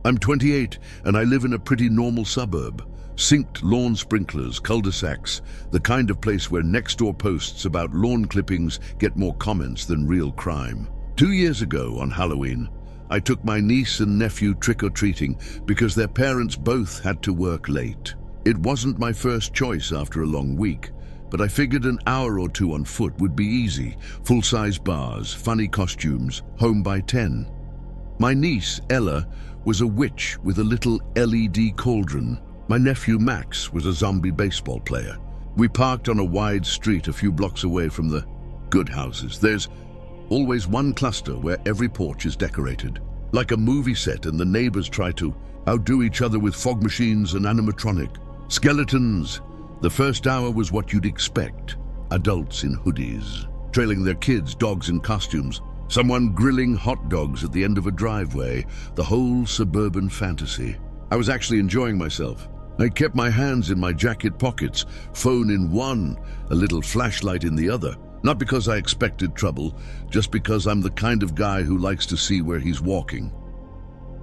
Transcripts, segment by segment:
I'm 28 and I live in a pretty normal suburb. Synced lawn sprinklers, cul-de-sacs, the kind of place where next-door posts about lawn clippings get more comments than real crime. 2 years ago on Halloween, I took my niece and nephew trick-or-treating because their parents both had to work late. It wasn't my first choice after a long week, but I figured an hour or two on foot would be easy. Full-size bars, funny costumes, home by 10. My niece, Ella, was a witch with a little LED cauldron. My nephew, Max, was a zombie baseball player. We parked on a wide street a few blocks away from the good houses. There's always one cluster where every porch is decorated, like a movie set, and the neighbors try to outdo each other with fog machines and animatronic. Skeletons. The first hour was what you'd expect. Adults in hoodies, trailing their kids, dogs in costumes, someone grilling hot dogs at the end of a driveway, the whole suburban fantasy. I was actually enjoying myself. I kept my hands in my jacket pockets, phone in one, a little flashlight in the other. Not because I expected trouble, just because I'm the kind of guy who likes to see where he's walking.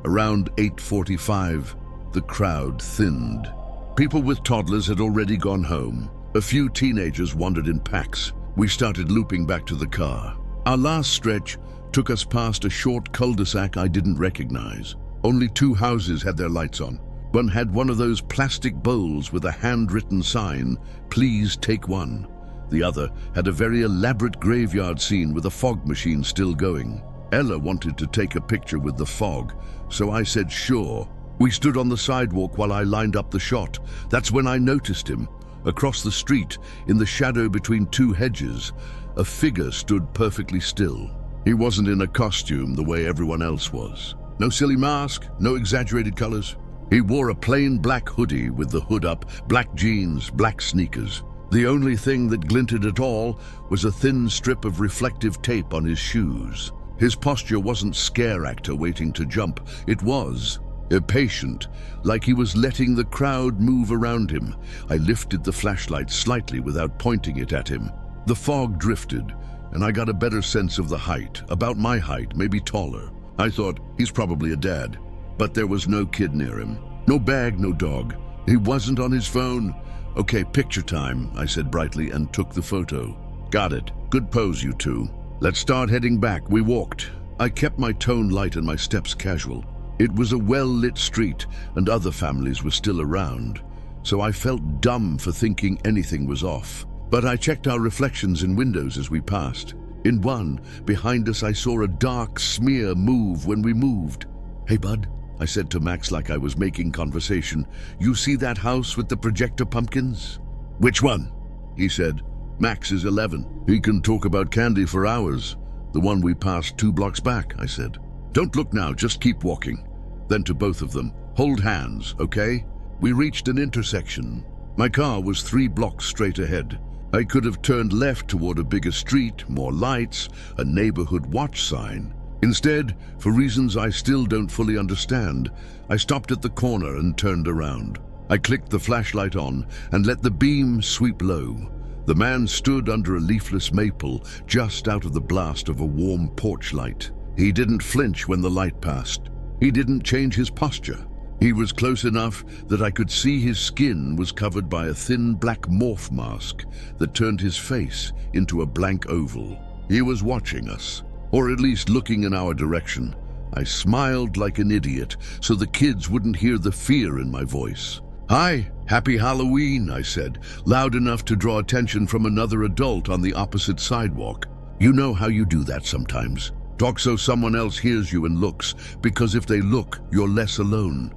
Around 8:45, the crowd thinned. People with toddlers had already gone home. A few teenagers wandered in packs. We started looping back to the car. Our last stretch took us past a short cul-de-sac I didn't recognize. Only 2 houses had their lights on. One had one of those plastic bowls with a handwritten sign, "Please take one." The other had a very elaborate graveyard scene with a fog machine still going. Ella wanted to take a picture with the fog, so I said sure. We stood on the sidewalk while I lined up the shot. That's when I noticed him. Across the street, in the shadow between 2 hedges, a figure stood perfectly still. He wasn't in a costume the way everyone else was. No silly mask, no exaggerated colors. He wore a plain black hoodie with the hood up, black jeans, black sneakers. The only thing that glinted at all was a thin strip of reflective tape on his shoes. His posture wasn't scare actor waiting to jump. It was impatient, like he was letting the crowd move around him. I lifted the flashlight slightly without pointing it at him. The fog drifted, and I got a better sense of the height, about my height, maybe taller. I thought, he's probably a dad. But there was no kid near him. No bag, no dog. He wasn't on his phone. "Okay, picture time," I said brightly and took the photo. "Got it. Good pose, you two. Let's start heading back." We walked. I kept my tone light and my steps casual. It was a well-lit street and other families were still around, so I felt dumb for thinking anything was off. But I checked our reflections in windows as we passed. In one, behind us, I saw a dark smear move when we moved. "Hey, bud," I said to Max like I was making conversation. "You see that house with the projector pumpkins?" "Which one?" he said. "Max is 11. He can talk about candy for hours." "The one we passed 2 blocks back," I said. "Don't look now, just keep walking." Then to both of them, "Hold hands, okay?" We reached an intersection. My car was 3 blocks straight ahead. I could have turned left toward a bigger street, more lights, a neighborhood watch sign. Instead, for reasons I still don't fully understand, I stopped at the corner and turned around. I clicked the flashlight on and let the beam sweep low. The man stood under a leafless maple, just out of the blast of a warm porch light. He didn't flinch when the light passed. He didn't change his posture. He was close enough that I could see his skin was covered by a thin black morph mask that turned his face into a blank oval. He was watching us, or at least looking in our direction. I smiled like an idiot so the kids wouldn't hear the fear in my voice. "Hi, happy Halloween," I said, loud enough to draw attention from another adult on the opposite sidewalk. "You know how you do that sometimes. Talk so someone else hears you and looks, because if they look, you're less alone."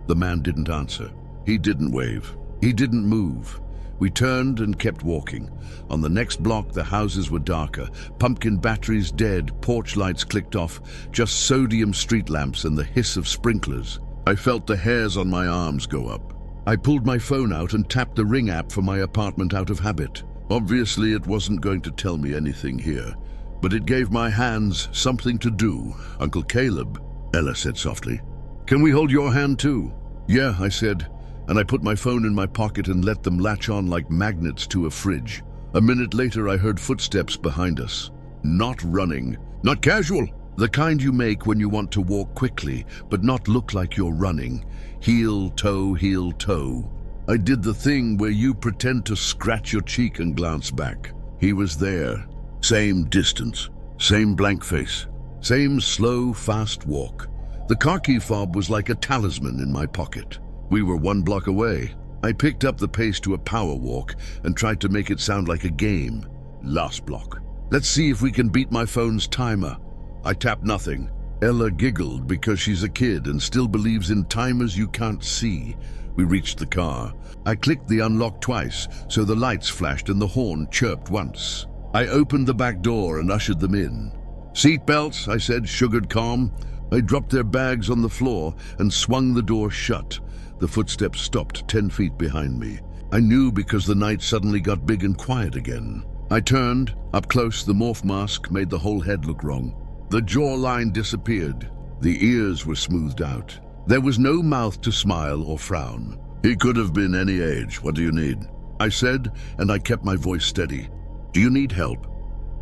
The man didn't answer. He didn't wave. He didn't move. We turned and kept walking. On the next block, the houses were darker. Pumpkin batteries dead, porch lights clicked off, just sodium street lamps and the hiss of sprinklers. I felt the hairs on my arms go up. I pulled my phone out and tapped the Ring app for my apartment out of habit. Obviously, it wasn't going to tell me anything here, but it gave my hands something to do. "Uncle Caleb," Ella said softly. "Can we hold your hand too?" "Yeah," I said, and I put my phone in my pocket and let them latch on like magnets to a fridge. A minute later, I heard footsteps behind us. Not running, not casual, The kind you make when you want to walk quickly, but not look like you're running. Heel, toe, heel, toe. I did the thing where you pretend to scratch your cheek and glance back. He was there. Same distance, same blank face, same slow, fast walk. The car key fob was like a talisman in my pocket. We were 1 block away. I picked up the pace to a power walk and tried to make it sound like a game. Last block. Let's see if we can beat my phone's timer. I tapped nothing. Ella giggled because she's a kid and still believes in timers you can't see. We reached the car. I clicked the unlock twice, so the lights flashed and the horn chirped once. I opened the back door and ushered them in. "Seat belts," I said, sugared calm. I dropped their bags on the floor and swung the door shut. The footsteps stopped 10 feet behind me. I knew because the night suddenly got big and quiet again. I turned. Up close, the morph mask made the whole head look wrong. The jawline disappeared. The ears were smoothed out. There was no mouth to smile or frown. "He could have been any age. What do you need?" I said, and I kept my voice steady. "Do you need help?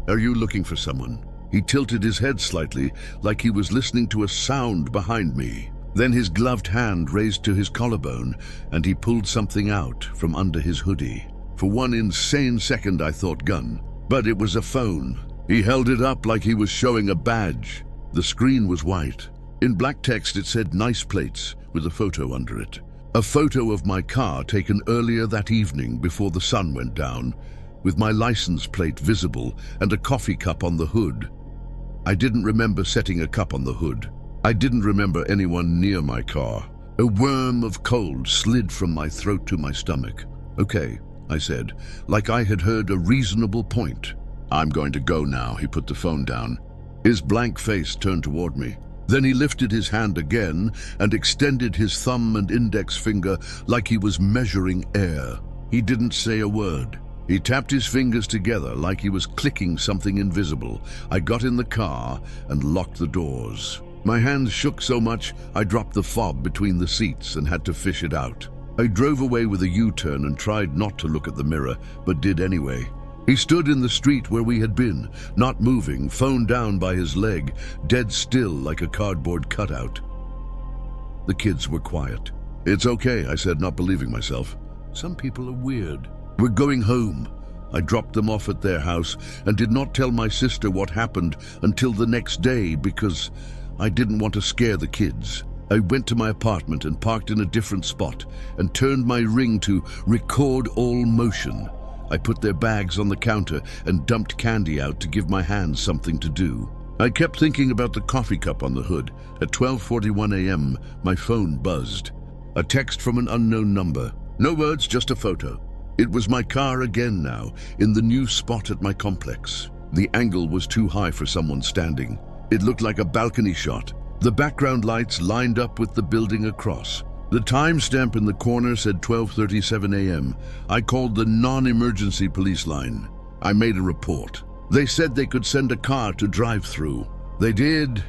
Are you looking for someone?" He tilted his head slightly, like he was listening to a sound behind me. Then his gloved hand raised to his collarbone, and he pulled something out from under his hoodie. For one insane second I thought gun, but it was a phone. He held it up like he was showing a badge. The screen was white. In black text it said "nice plates" with a photo under it. A photo of my car taken earlier that evening before the sun went down, with my license plate visible and a coffee cup on the hood. I didn't remember setting a cup on the hood. I didn't remember anyone near my car. A worm of cold slid from my throat to my stomach. "Okay," I said, like I had heard a reasonable point. "I'm going to go now." He put the phone down. His blank face turned toward me. Then he lifted his hand again and extended his thumb and index finger like he was measuring air. He didn't say a word. He tapped his fingers together like he was clicking something invisible. I got in the car and locked the doors. My hands shook so much I dropped the fob between the seats and had to fish it out. I drove away with a U-turn and tried not to look at the mirror, but did anyway. He stood in the street where we had been, not moving, phone down by his leg, dead still like a cardboard cutout. The kids were quiet. "It's okay," I said, not believing myself. "Some people are weird. We're going home." I dropped them off at their house and did not tell my sister what happened until the next day because I didn't want to scare the kids. I went to my apartment and parked in a different spot and turned my ring to record all motion. I put their bags on the counter and dumped candy out to give my hands something to do. I kept thinking about the coffee cup on the hood. At 12:41 a.m., my phone buzzed. A text from an unknown number. No words, just a photo. It was my car again now, in the new spot at my complex. The angle was too high for someone standing. It looked like a balcony shot. The background lights lined up with the building across. The timestamp in the corner said 12:37 a.m. I called the non-emergency police line. I made a report. They said they could send a car to drive through. They did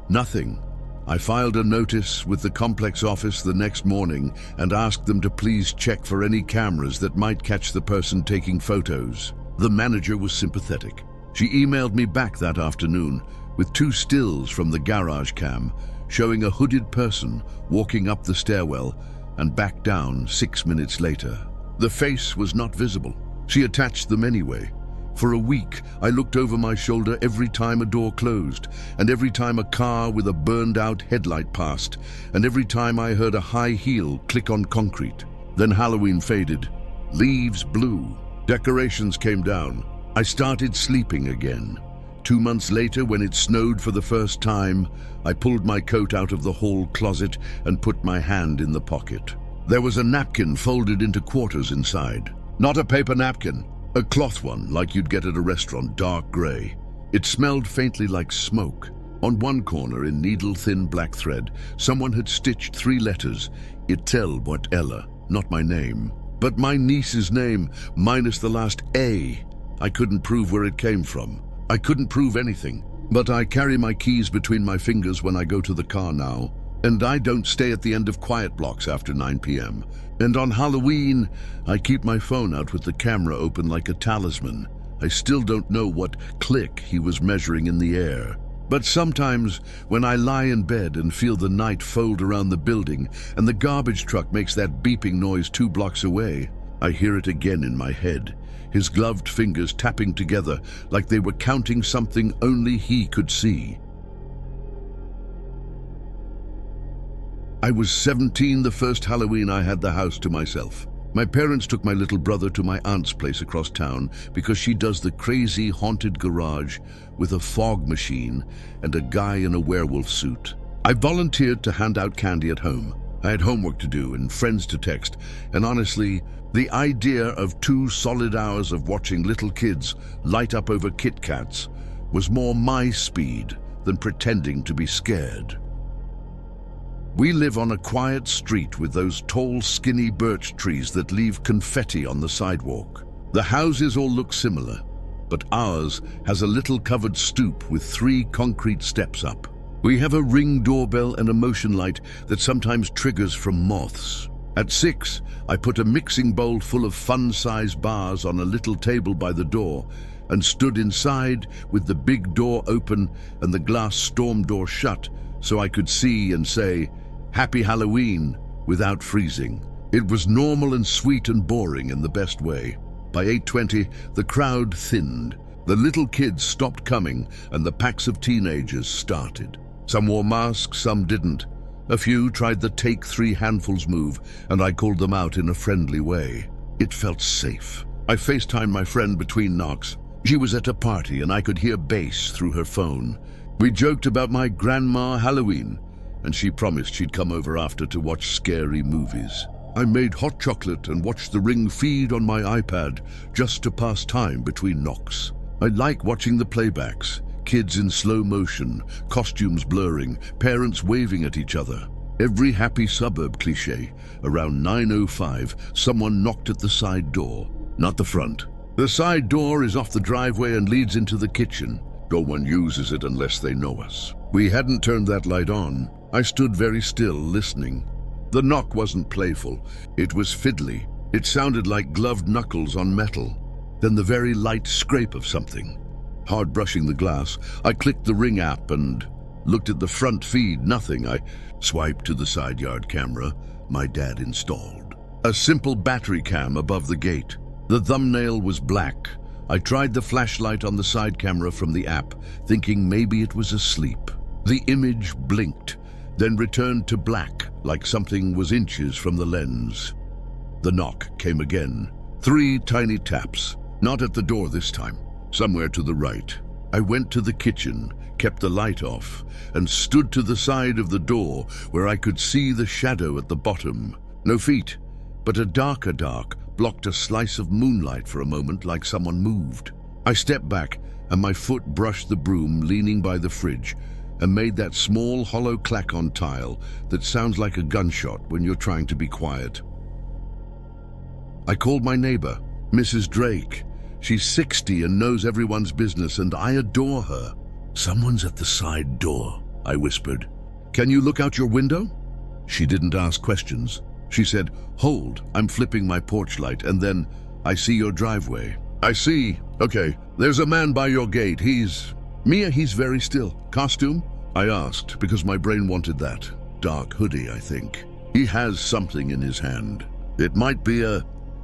nothing. I filed a notice with the complex office the next morning and asked them to please check for any cameras that might catch the person taking photos. The manager was sympathetic. She emailed me back that afternoon with 2 stills from the garage cam showing a hooded person walking up the stairwell and back down 6 minutes later. The face was not visible. She attached them anyway. For a week, I looked over my shoulder every time a door closed, and every time a car with a burned-out headlight passed, and every time I heard a high heel click on concrete. Then Halloween faded. Leaves blew. Decorations came down. I started sleeping again. 2 months later, when it snowed for the first time, I pulled my coat out of the hall closet and put my hand in the pocket. There was a napkin folded into quarters inside. Not a paper napkin. A cloth one, like you'd get at a restaurant, dark gray. It smelled faintly like smoke. On one corner, in needle-thin black thread, someone had stitched 3 letters. Itel what Ella, not my name, but my niece's name, minus the last A. I couldn't prove where it came from. I couldn't prove anything, but I carry my keys between my fingers when I go to the car now, and I don't stay at the end of quiet blocks after 9 p.m. And on Halloween, I keep my phone out with the camera open like a talisman. I still don't know what click he was measuring in the air, But sometimes, when I lie in bed and feel the night fold around the building and the garbage truck makes that beeping noise 2 blocks away, I hear it again in my head, his gloved fingers tapping together like they were counting something only he could see. I was 17 the first Halloween I had the house to myself. My parents took my little brother to my aunt's place across town because she does the crazy haunted garage with a fog machine and a guy in a werewolf suit. I volunteered to hand out candy at home. I had homework to do and friends to text, and honestly, the idea of 2 solid hours of watching little kids light up over Kit Kats was more my speed than pretending to be scared. We live on a quiet street with those tall, skinny birch trees that leave confetti on the sidewalk. The houses all look similar, but ours has a little covered stoop with 3 concrete steps up. We have a ring doorbell and a motion light that sometimes triggers from moths. At 6, I put a mixing bowl full of fun-size bars on a little table by the door and stood inside with the big door open and the glass storm door shut so I could see and say, "Happy Halloween," without freezing. It was normal and sweet and boring in the best way. By 8:20, the crowd thinned. The little kids stopped coming and the packs of teenagers started. Some wore masks, some didn't. A few tried the take 3 handfuls move, and I called them out in a friendly way. It felt safe. I FaceTimed my friend between knocks. She was at a party and I could hear bass through her phone. We joked about my grandma Halloween, and she promised she'd come over after to watch scary movies. I made hot chocolate and watched the Ring feed on my iPad just to pass time between knocks. I like watching the playbacks, kids in slow motion, costumes blurring, parents waving at each other. Every happy suburb cliché. Around 9:05, someone knocked at the side door, not the front. The side door is off the driveway and leads into the kitchen. No one uses it unless they know us. We hadn't turned that light on. I stood very still, listening. The knock wasn't playful. It was fiddly. It sounded like gloved knuckles on metal. Then the very light scrape of something. Hard brushing the glass, I clicked the Ring app and looked at the front feed. Nothing. I swiped to the side yard camera my dad installed. A simple battery cam above the gate. The thumbnail was black. I tried the flashlight on the side camera from the app, thinking maybe it was asleep. The image blinked, then returned to black, like something was inches from the lens. The knock came again. 3 tiny taps, not at the door this time, somewhere to the right. I went to the kitchen, kept the light off, and stood to the side of the door where I could see the shadow at the bottom. No feet, but a dark blocked a slice of moonlight for a moment, like someone moved. I stepped back, and my foot brushed the broom leaning by the fridge, and made that small hollow clack on tile that sounds like a gunshot when you're trying to be quiet. I called my neighbor, Mrs. Drake. She's 60 and knows everyone's business, and I adore her. "Someone's at the side door," I whispered. "Can you look out your window?" She didn't ask questions. She said, "Hold, I'm flipping my porch light, and then I see your driveway." "I see. Okay, there's a man by your gate. Mia, he's very still. Costume?" I asked, because my brain wanted that. Dark hoodie, I think. He has something in his hand. It might be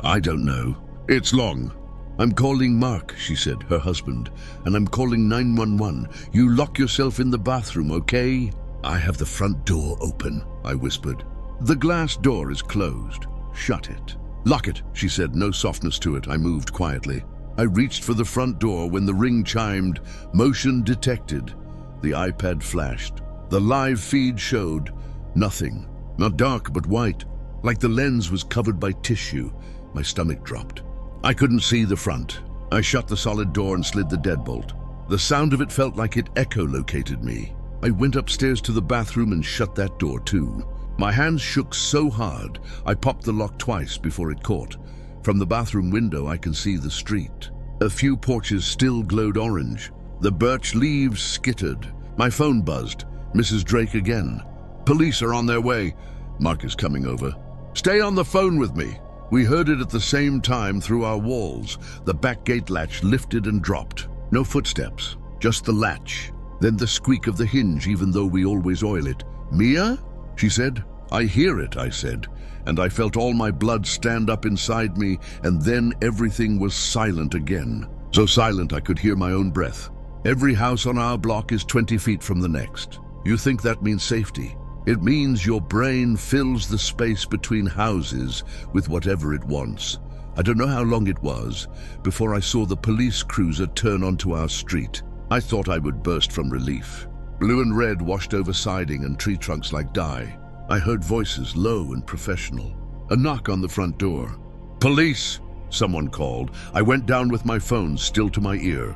I don't know. It's long. "I'm calling Mark," she said, her husband, "and I'm calling 911. You lock yourself in the bathroom, okay?" "I have the front door open," I whispered. "The glass door is closed. Shut it." "Lock it," she said, no softness to it. I moved quietly. I reached for the front door when the Ring chimed, "Motion detected." The iPad flashed. The live feed showed nothing. Not dark, but white. Like the lens was covered by tissue. My stomach dropped. I couldn't see the front. I shut the solid door and slid the deadbolt. The sound of it felt like it echolocated me. I went upstairs to the bathroom and shut that door too. My hands shook so hard, I popped the lock twice before it caught. From the bathroom window, I can see the street. A few porches still glowed orange. The birch leaves skittered. My phone buzzed. Mrs. Drake again. "Police are on their way. Mark is coming over." "Stay on the phone with me." We heard it at the same time through our walls. The back gate latch lifted and dropped. No footsteps, just the latch. Then the squeak of the hinge, even though we always oil it. "Mia?" she said. "I hear it," I said, and I felt all my blood stand up inside me, and then everything was silent again. So silent I could hear my own breath. Every house on our block is 20 feet from the next. You think that means safety? It means your brain fills the space between houses with whatever it wants. I don't know how long it was before I saw the police cruiser turn onto our street. I thought I would burst from relief. Blue and red washed over siding and tree trunks like dye. I heard voices, low and professional. A knock on the front door. "Police!" someone called. I went down with my phone still to my ear.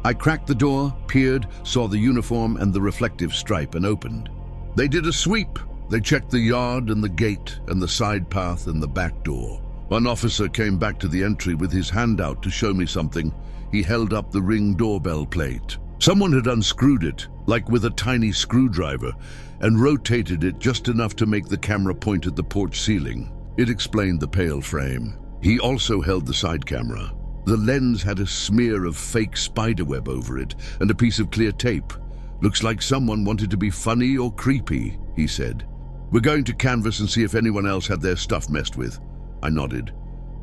I cracked the door, peered, saw the uniform and the reflective stripe, and opened. They did a sweep. They checked the yard and the gate and the side path and the back door. One officer came back to the entry with his hand out to show me something. He held up the Ring doorbell plate. Someone had unscrewed it, like with a tiny screwdriver, and rotated it just enough to make the camera point at the porch ceiling. It explained the pale frame. He also held the side camera. The lens had a smear of fake spiderweb over it and a piece of clear tape. "Looks like someone wanted to be funny or creepy," he said. "We're going to canvass and see if anyone else had their stuff messed with." I nodded.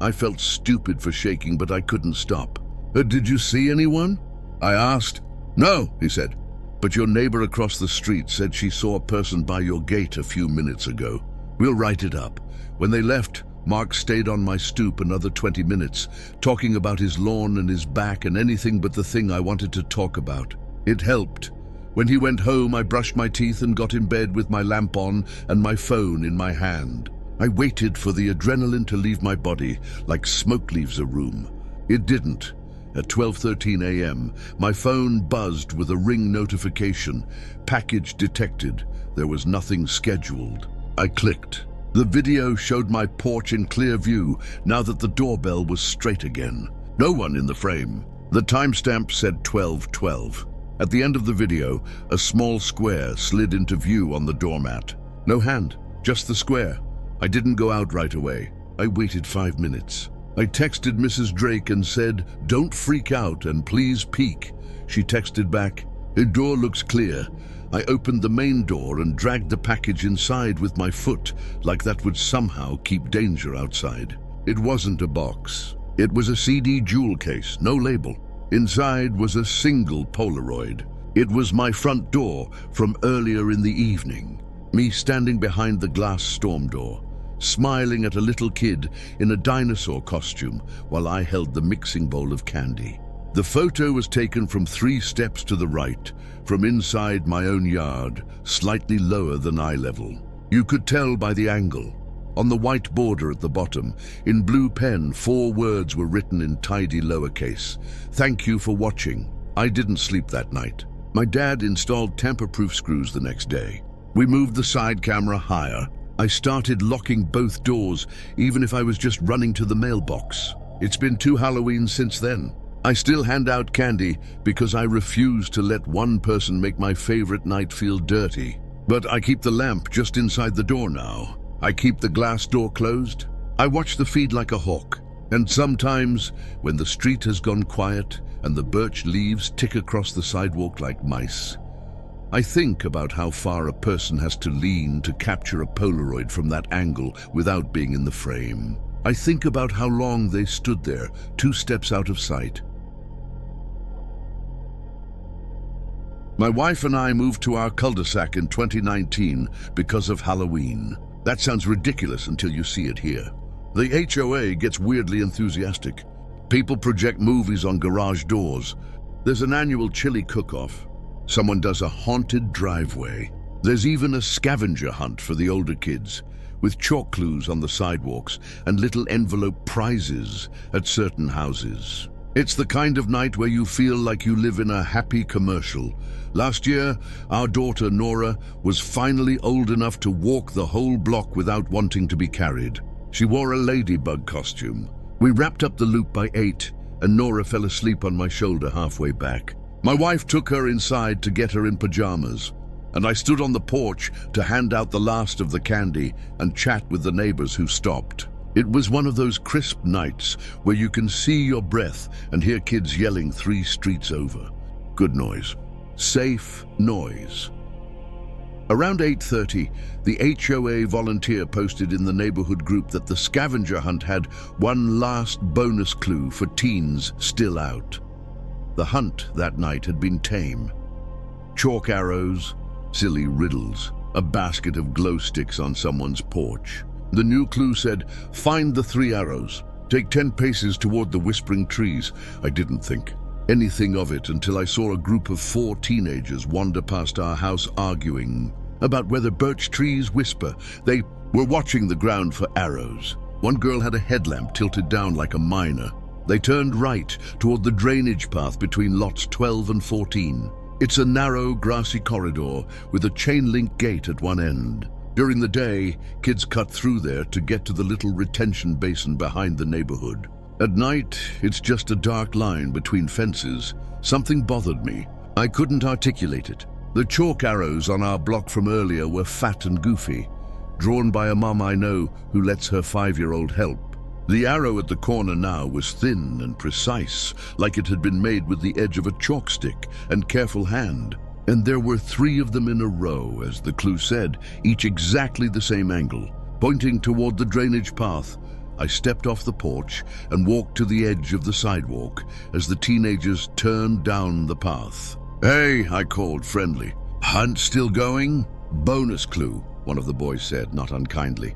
I felt stupid for shaking, but I couldn't stop. "Did you see anyone?" I asked. "No," he said. "But your neighbor across the street said she saw a person by your gate a few minutes ago. We'll write it up." When they left, Mark stayed on my stoop another 20 minutes, talking about his lawn and his back and anything but the thing I wanted to talk about. It helped. When he went home, I brushed my teeth and got in bed with my lamp on and my phone in my hand. I waited for the adrenaline to leave my body like smoke leaves a room. It didn't. At 12:13 a.m., my phone buzzed with a Ring notification. Package detected. There was nothing scheduled. I clicked. The video showed my porch in clear view now that the doorbell was straight again. No one in the frame. The timestamp said 12:12. At the end of the video, a small square slid into view on the doormat. No hand, just the square. I didn't go out right away. I waited 5 minutes. I texted Mrs. Drake and said, "Don't freak out and please peek." She texted back, "The door looks clear." I opened the main door and dragged the package inside with my foot, like that would somehow keep danger outside. It wasn't a box. It was a CD jewel case, no label. Inside was a single Polaroid. It was my front door from earlier in the evening. Me standing behind the glass storm door, smiling at a little kid in a dinosaur costume while I held the mixing bowl of candy. The photo was taken from 3 steps to the right, from inside my own yard, slightly lower than eye level. You could tell by the angle. On the white border at the bottom, in blue pen, 4 words were written in tidy lowercase. "Thank you for watching." I didn't sleep that night. My dad installed tamper-proof screws the next day. We moved the side camera higher. I started locking both doors, even if I was just running to the mailbox. It's been 2 Halloweens since then. I still hand out candy because I refuse to let one person make my favorite night feel dirty. But I keep the lamp just inside the door now. I keep the glass door closed. I watch the feed like a hawk. And sometimes, when the street has gone quiet and the birch leaves tick across the sidewalk like mice, I think about how far a person has to lean to capture a Polaroid from that angle without being in the frame. I think about how long they stood there, 2 steps out of sight. My wife and I moved to our cul-de-sac in 2019 because of Halloween. That sounds ridiculous until you see it here. The HOA gets weirdly enthusiastic. People project movies on garage doors. There's an annual chili cook-off. Someone does a haunted driveway. There's even a scavenger hunt for the older kids, with chalk clues on the sidewalks and little envelope prizes at certain houses. It's the kind of night where you feel like you live in a happy commercial. Last year, our daughter Nora was finally old enough to walk the whole block without wanting to be carried. She wore a ladybug costume. We wrapped up the loop by 8, and Nora fell asleep on my shoulder halfway back. My wife took her inside to get her in pajamas, and I stood on the porch to hand out the last of the candy and chat with the neighbors who stopped. It was one of those crisp nights where you can see your breath and hear kids yelling 3 streets over. Good noise. Safe noise. Around 8:30, the HOA volunteer posted in the neighborhood group that the scavenger hunt had one last bonus clue for teens still out. The hunt that night had been tame. Chalk arrows, silly riddles, a basket of glow sticks on someone's porch. The new clue said, "Find the 3 arrows. Take 10 paces toward the whispering trees." I didn't think anything of it until I saw a group of 4 teenagers wander past our house arguing about whether birch trees whisper. They were watching the ground for arrows. One girl had a headlamp tilted down like a miner. They turned right toward the drainage path between lots 12 and 14. It's a narrow, grassy corridor with a chain-link gate at one end. During the day, kids cut through there to get to the little retention basin behind the neighborhood. At night, it's just a dark line between fences. Something bothered me. I couldn't articulate it. The chalk arrows on our block from earlier were fat and goofy, drawn by a mom I know who lets her 5-year-old help. The arrow at the corner now was thin and precise, like it had been made with the edge of a chalk stick and careful hand. And there were 3 of them in a row, as the clue said, each exactly the same angle, pointing toward the drainage path. I stepped off the porch and walked to the edge of the sidewalk as the teenagers turned down the path. "Hey," I called, friendly. "Hunt still going?" "Bonus clue," one of the boys said, not unkindly.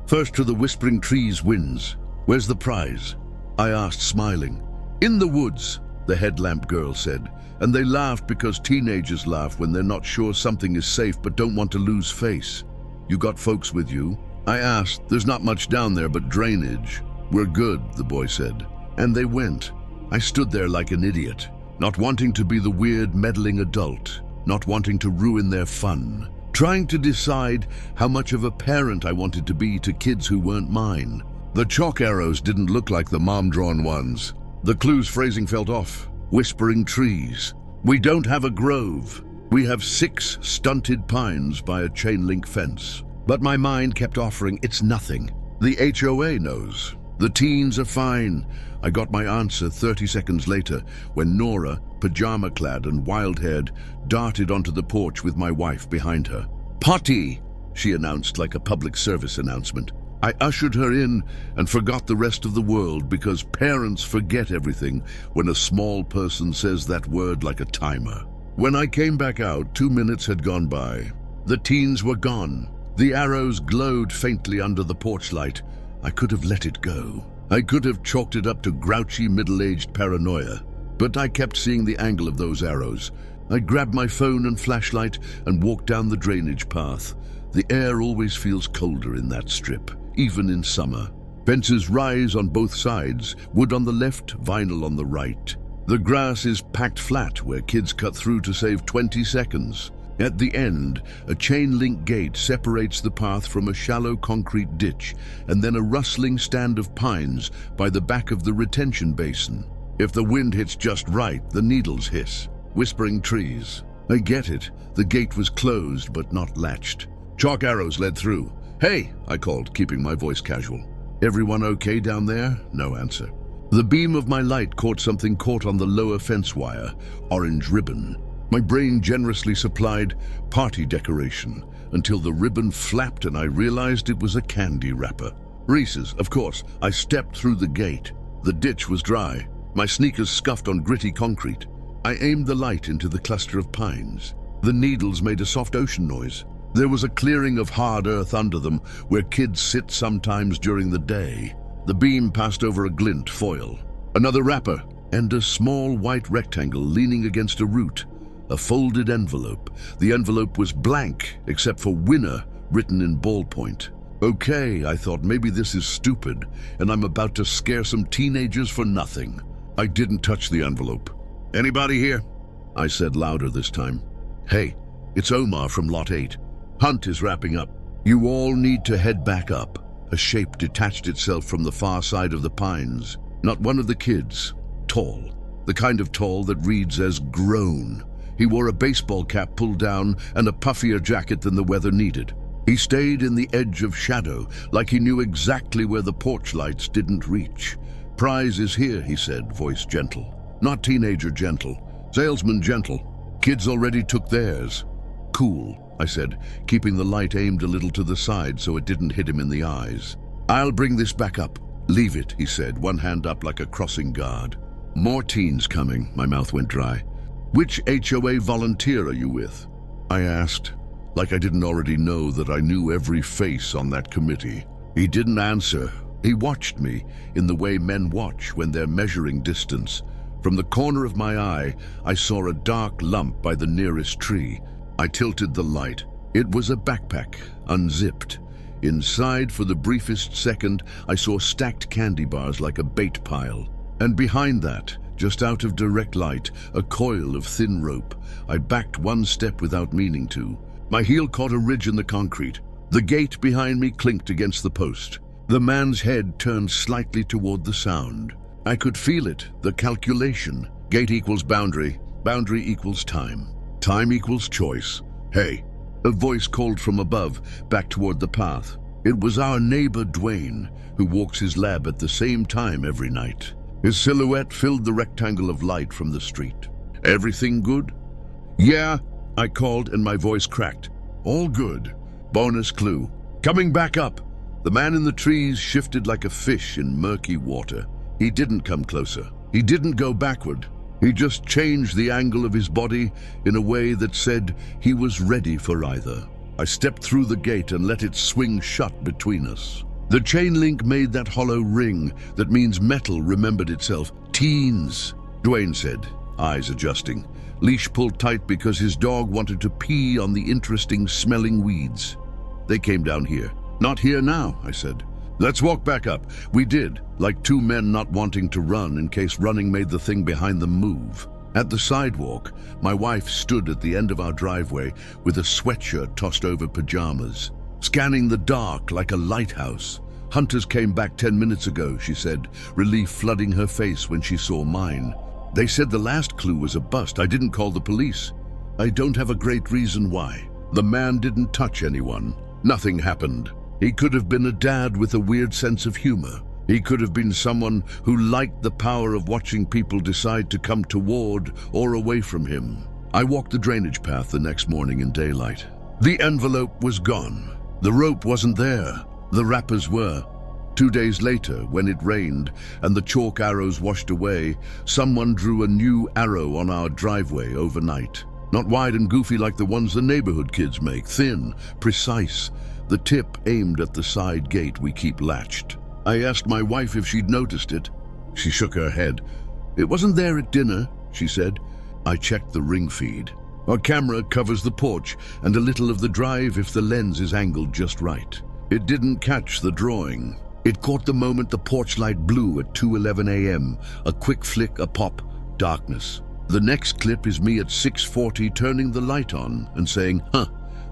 "First to the whispering trees wins. Where's the prize?" I asked, smiling. "In the woods," the headlamp girl said, and they laughed because teenagers laugh when they're not sure something is safe but don't want to lose face. "You got folks with you?" I asked. "There's not much down there but drainage." "We're good," the boy said. And they went. I stood there like an idiot, not wanting to be the weird, meddling adult, not wanting to ruin their fun, trying to decide how much of a parent I wanted to be to kids who weren't mine. The chalk arrows didn't look like the mom-drawn ones. The clue's phrasing felt off. Whispering trees. We don't have a grove. We have 6 stunted pines by a chain-link fence. But my mind kept offering, it's nothing. The HOA knows. The teens are fine. I got my answer 30 seconds later when Nora, pajama-clad and wild-haired, darted onto the porch with my wife behind her. "Potty," she announced like a public service announcement. I ushered her in and forgot the rest of the world because parents forget everything when a small person says that word like a timer. When I came back out, 2 minutes had gone by. The teens were gone. The arrows glowed faintly under the porch light. I could have let it go. I could have chalked it up to grouchy middle-aged paranoia, but I kept seeing the angle of those arrows. I grabbed my phone and flashlight and walked down the drainage path. The air always feels colder in that strip, even in summer. Fences rise on both sides, wood on the left, vinyl on the right. The grass is packed flat where kids cut through to save 20 seconds. At the end, a chain-link gate separates the path from a shallow concrete ditch, and then a rustling stand of pines by the back of the retention basin. If the wind hits just right, the needles hiss. Whispering trees. I get it. The gate was closed but not latched. Chalk arrows led through. "Hey," I called, keeping my voice casual. "Everyone okay down there?" No answer. The beam of my light caught something caught on the lower fence wire, orange ribbon. My brain generously supplied party decoration until the ribbon flapped and I realized it was a candy wrapper. Reese's, of course. I stepped through the gate. The ditch was dry. My sneakers scuffed on gritty concrete. I aimed the light into the cluster of pines. The needles made a soft ocean noise. There was a clearing of hard earth under them where kids sit sometimes during the day. The beam passed over a glint foil. Another wrapper and a small white rectangle leaning against a root. A folded envelope. The envelope was blank except for "winner" written in ballpoint. Okay, I thought, maybe this is stupid and I'm about to scare some teenagers for nothing. I didn't touch the envelope. "Anybody here?" I said louder this time. "Hey, it's Omar from Lot 8. Hunt is wrapping up. You all need to head back up." A shape detached itself from the far side of the pines. Not one of the kids. Tall. The kind of tall that reads as grown. He wore a baseball cap pulled down and a puffier jacket than the weather needed. He stayed in the edge of shadow, like he knew exactly where the porch lights didn't reach. "Prize is here," he said, voice gentle. Not teenager gentle. Salesman gentle. Kids already took theirs. Cool, I said, keeping the light aimed a little to the side so it didn't hit him in the eyes. I'll bring this back up. Leave it, he said, one hand up like a crossing guard. More teens coming, my mouth went dry. Which HOA volunteer are you with? I asked, like I didn't already know that I knew every face on that committee. He didn't answer. He watched me in the way men watch when they're measuring distance. From the corner of my eye, I saw a dark lump by the nearest tree. I tilted the light. It was a backpack, unzipped. Inside, for the briefest second, I saw stacked candy bars like a bait pile. And behind that, just out of direct light, a coil of thin rope. I backed one step without meaning to. My heel caught a ridge in the concrete. The gate behind me clinked against the post. The man's head turned slightly toward the sound. I could feel it, the calculation. Gate equals boundary, boundary equals time. Time equals choice. Hey, a voice called from above, back toward the path. It was our neighbor Dwayne, who walks his lab at the same time every night. His silhouette filled the rectangle of light from the street. Everything good? Yeah, I called and my voice cracked. All good. Bonus clue. Coming back up. The man in the trees shifted like a fish in murky water. He didn't come closer. He didn't go backward. He just changed the angle of his body in a way that said he was ready for either. I stepped through the gate and let it swing shut between us. The chain link made that hollow ring that means metal remembered itself. Teens, Dwayne said, eyes adjusting. Leash pulled tight because his dog wanted to pee on the interesting smelling weeds. They came down here. Not here now, I said. Let's walk back up. We did, like two men not wanting to run in case running made the thing behind them move. At the sidewalk, my wife stood at the end of our driveway with a sweatshirt tossed over pajamas, scanning the dark like a lighthouse. Hunters came back 10 minutes ago, she said, relief flooding her face when she saw mine. They said the last clue was a bust. I didn't call the police. I don't have a great reason why. The man didn't touch anyone. Nothing happened. He could have been a dad with a weird sense of humor. He could have been someone who liked the power of watching people decide to come toward or away from him. I walked the drainage path the next morning in daylight. The envelope was gone. The rope wasn't there. The wrappers were. 2 days later, when it rained and the chalk arrows washed away, someone drew a new arrow on our driveway overnight. Not wide and goofy like the ones the neighborhood kids make. Thin, precise. The tip aimed at the side gate we keep latched. I asked my wife if she'd noticed it. She shook her head. It wasn't there at dinner, she said. I checked the ring feed. Our camera covers the porch and a little of the drive if the lens is angled just right. It didn't catch the drawing. It caught the moment the porch light blew at 2:11 a.m. A quick flick, a pop, darkness. The next clip is me at 6:40 turning the light on and saying,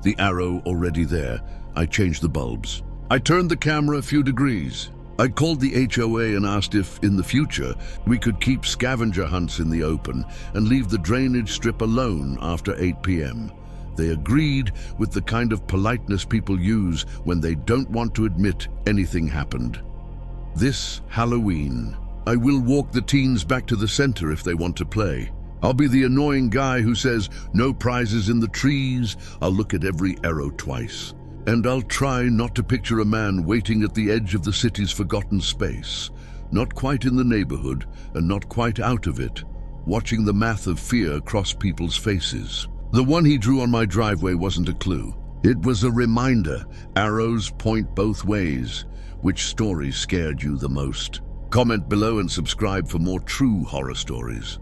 the arrow already there. I changed the bulbs. I turned the camera a few degrees. I called the HOA and asked if, in the future, we could keep scavenger hunts in the open and leave the drainage strip alone after 8 p.m. They agreed with the kind of politeness people use when they don't want to admit anything happened. This Halloween, I will walk the teens back to the center if they want to play. I'll be the annoying guy who says, no prizes in the trees. I'll look at every arrow twice. And I'll try not to picture a man waiting at the edge of the city's forgotten space, not quite in the neighborhood and not quite out of it, watching the math of fear cross people's faces. The one he drew on my driveway wasn't a clue. It was a reminder. Arrows point both ways. Which story scared you the most? Comment below and subscribe for more true horror stories.